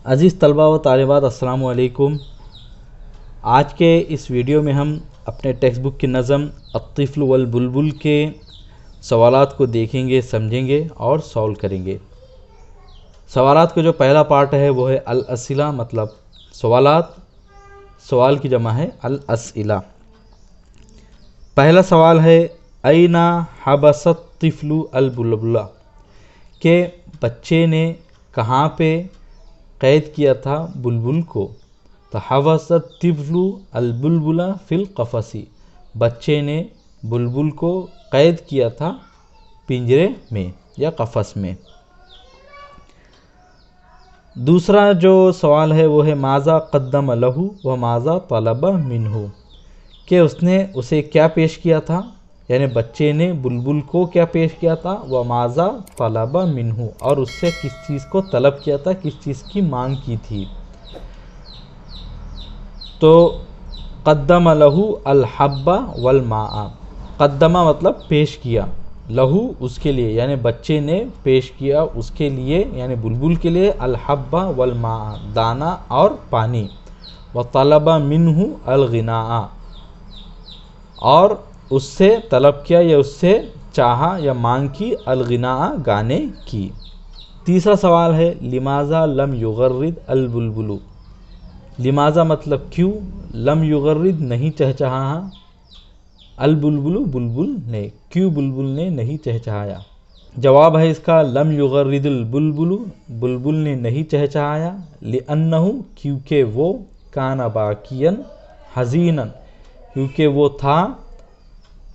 عزیز طلبہ و طالبات السلام علیکم۔ آج کے اس ویڈیو میں ہم اپنے ٹیکسٹ بک کی نظم الطفل والبلبل کے سوالات کو دیکھیں گے، سمجھیں گے اور سولو کریں گے۔ سوالات کا جو پہلا پارٹ ہے وہ ہے الاسئلہ، مطلب سوالات، سوال کی جمع ہے الاسئلہ۔ پہلا سوال ہے اینا حبس الطفل البلبل، کہ بچے نے کہاں پہ قید کیا تھا بلبل کو۔ تو حبس الطفل البلبل فی القفص، بچے نے بلبل کو قید کیا تھا پنجرے میں یا قفس میں۔ دوسرا جو سوال ہے وہ ہے ماذا قدم لہ و ماذا طلب منہ، کہ اس نے اسے کیا پیش کیا تھا، یعنی بچے نے بلبل کو کیا پیش کیا تھا، و ماذا طلب منہ، اور اس سے کس چیز کو طلب کیا تھا، کس چیز کی مانگ کی تھی۔ تو قدم لہ الحب والماء، قدمہ مطلب پیش کیا، لہو اس کے لیے، یعنی بچے نے پیش کیا اس کے لیے، یعنی بلبل کے لیے، الحب والماء دانہ اور پانی، وطلب منہ الغناء، اور اس سے طلب کیا یا اس سے چاہا یا مانگ کی، الغناء گانے کی۔ تیسرا سوال ہے لماذا لم یغرد البلبل، لماذا مطلب کیوں، لم یغرد نہیں چہچہایا، البلبل بلبل نے، کیوں بلبل نے نہیں چہچہایا۔ جواب ہے اس کا لم یغرد البلبل، بلبل نے نہیں چہچہایا، لأنہ کیونکہ وہ، کان باکیا حزینا کیونکہ وہ تھا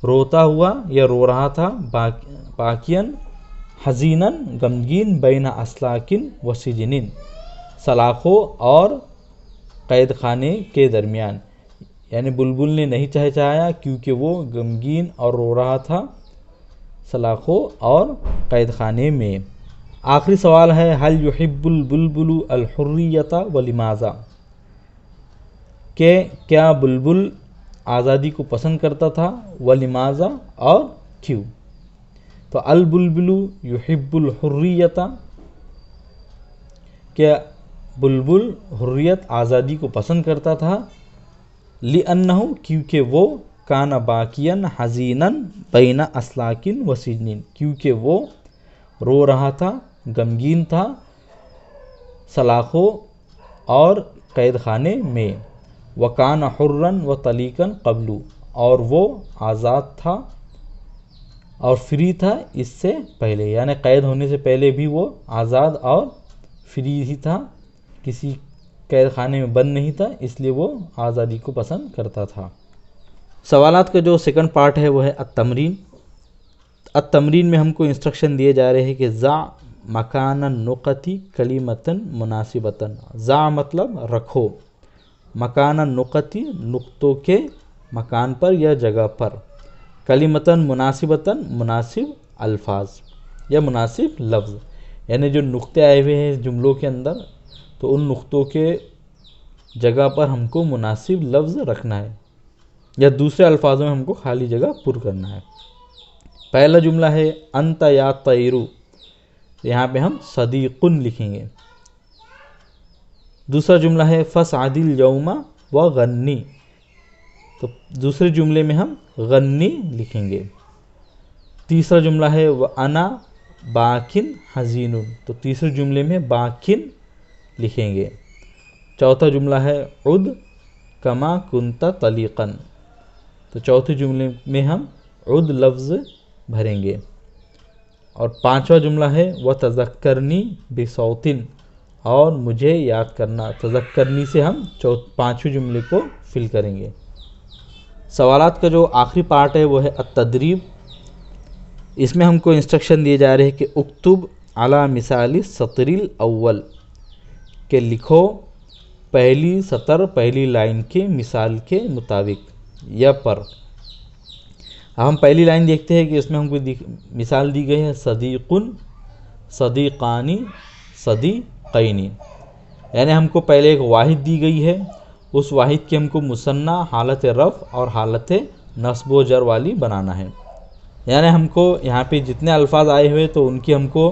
روتا ہوا یا رو رہا تھا، باکیا حزینا غمگین، بین اسلاکن و سجن سلاخوں اور قید خانے کے درمیان، یعنی بلبل نے نہیں چہچہایا کیونکہ وہ غمگین اور رو رہا تھا سلاخوں اور قید خانے میں۔ آخری سوال ہے هل يحب البلبل الحریۃ ولماذا، کہ کیا بلبل آزادی کو پسند کرتا تھا، ولماذا اور کیوں۔ تو البلبل یحب الحریۃ، کہ بلبل حریت آزادی کو پسند کرتا تھا، لأنہ کیونکہ وہ، کان باکیا حزینا بین اسلاکن و سجن کیونکہ وہ رو رہا تھا، غمگین تھا سلاخوں اور قید خانے میں، وکان حرا و طلیقا قبل، اور وہ آزاد تھا اور فری تھا اس سے پہلے، یعنی قید ہونے سے پہلے بھی وہ آزاد اور فری ہی تھا، کسی قید خانے میں بند نہیں تھا، اس لیے وہ آزادی کو پسند کرتا تھا۔ سوالات کا جو سیکنڈ پارٹ ہے وہ ہے التمرین۔ التمرین میں ہم کو انسٹرکشن دیے جا رہے ہیں کہ ضع مکان النقط کلمۃ مناسبۃ، ضع مطلب رکھو، مکان النقط نقطوں کے مکان پر یا جگہ پر، کلمۃ مناسبۃ مناسب الفاظ یا مناسب لفظ، یعنی جو نقطے آئے ہوئے ہیں جملوں کے اندر تو ان نقطوں کے جگہ پر ہم کو مناسب لفظ رکھنا ہے، یا دوسرے الفاظوں میں ہم کو خالی جگہ پر کرنا ہے۔ پہلا جملہ ہے انت یا طیر، یہاں پہ ہم صدیق لکھیں گے۔ دوسرا جملہ ہے فاسعد اليوم وغنی، تو دوسرے جملے میں ہم غنی لکھیں گے۔ تیسرا جملہ ہے وانا باکن حزین، تو تیسرے جملے میں باکن لکھیں گے۔ چوتھا جملہ ہے عد کما کنت طلیقا، تو چوتھے جملے میں ہم عد لفظ بھریں گے۔ اور پانچواں جملہ ہے وتذکرنی بصوت، اور مجھے یاد کرنا، تذکرنی سے ہم پانچویں جملے کو فل کریں گے۔ سوالات کا جو آخری پارٹ ہے وہ ہے التدریب۔ اس میں ہم کو انسٹرکشن دیے جا رہے ہیں کہ اکتب علی مثال السطر الاول، کہ لکھو پہلی سطر، پہلی لائن کے مثال کے مطابق یا پر۔ اب ہم پہلی لائن دیکھتے ہیں کہ اس میں ہم کو مثال دی گئی ہے صدیق، صدیقانی، صدیقین، یعنی ہم کو پہلے ایک واحد دی گئی ہے، اس واحد کے ہم کو مثنیٰ حالت رفع اور حالت نصب و جر والی بنانا ہے، یعنی ہم کو یہاں پہ جتنے الفاظ آئے ہوئے تو ان کی ہم کو